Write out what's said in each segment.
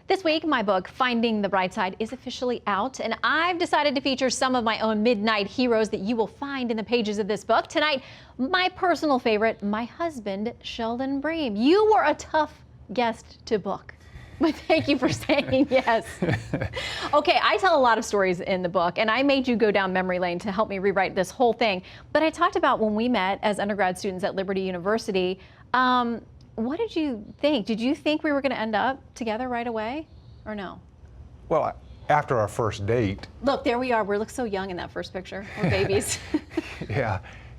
This week, my book, Finding the Bright Side, is officially out, and I've decided to feature some of my own midnight heroes that you will find in the pages of this book. Tonight, my personal favorite, my husband, Sheldon Bream. You were a tough guest to book, but thank you for saying yes. Okay, I tell a lot of stories in the book, and I made you go down memory lane to help me rewrite this whole thing. But I talked about when we met as undergrad students at Liberty University. What did you think? Did you think we were going to end up together right away, or no? Well, after our first date. Look, there we are. We look so young in that first picture. We're babies. Yeah.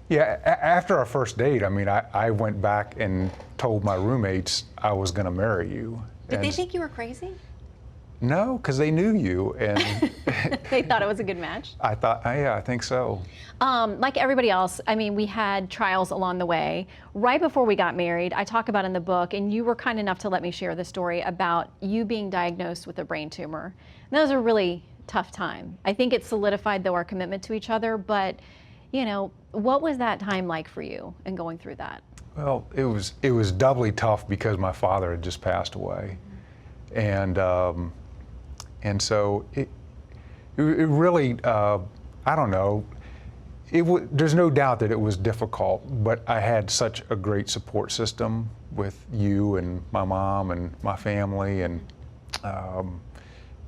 After our first date, I mean, I went back and told my roommates I was going to marry you. Did they think you were crazy? No, because they knew you, and they thought it was a good match? I thought, yeah, I think so. Like everybody else, I mean, we had trials along the way. Right before we got married, I talk about in the book, and you were kind enough to let me share the story about you being diagnosed with a brain tumor. And that was a really tough time. I think it solidified, though, our commitment to each other, but, you know, what was that time like for you in going through that? Well, it was doubly tough because my father had just passed away. And so it really, I don't know, there's no doubt that it was difficult, but I had such a great support system with you and my mom and my family, and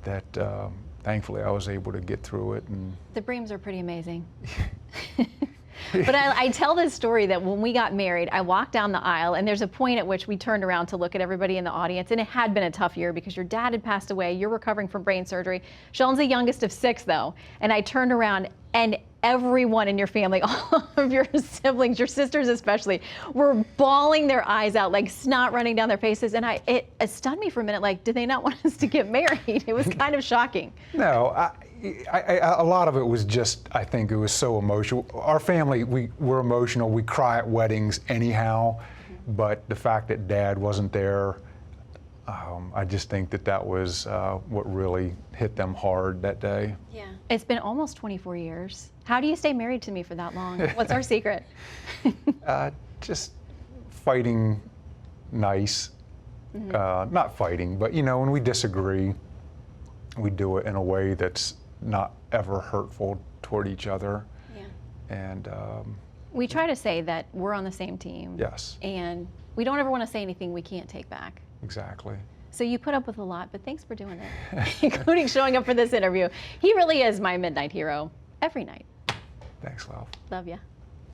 that thankfully I was able to get through it. And the Breams are pretty amazing. But I tell this story that when we got married, I walked down the aisle, and there's a point at which we turned around to look at everybody in the audience, and it had been a tough year because your dad had passed away, you're recovering from brain surgery. Sheldon's the youngest of 6, though, and I turned around, and everyone in your family, all of your siblings, your sisters especially, were bawling their eyes out, like snot running down their faces, and it stunned me for a minute, like, did they not want us to get married? It was kind of shocking. No, a lot of it was just, I think it was so emotional. Our family, we're emotional. We cry at weddings anyhow, but the fact that Dad wasn't there, I just think that was what really hit them hard that day. Yeah. It's been almost 24 years. How do you stay married to me for that long? What's our secret? Just fighting nice. Not fighting, but, you know, when we disagree, we do it in a way that's not ever hurtful toward each other. Yeah. And we try to say that we're on the same team. Yes. And we don't ever want to say anything we can't take back. Exactly. So you put up with a lot, but thanks for doing it, including showing up for this interview. He really is my midnight hero every night. Thanks, love. Love ya.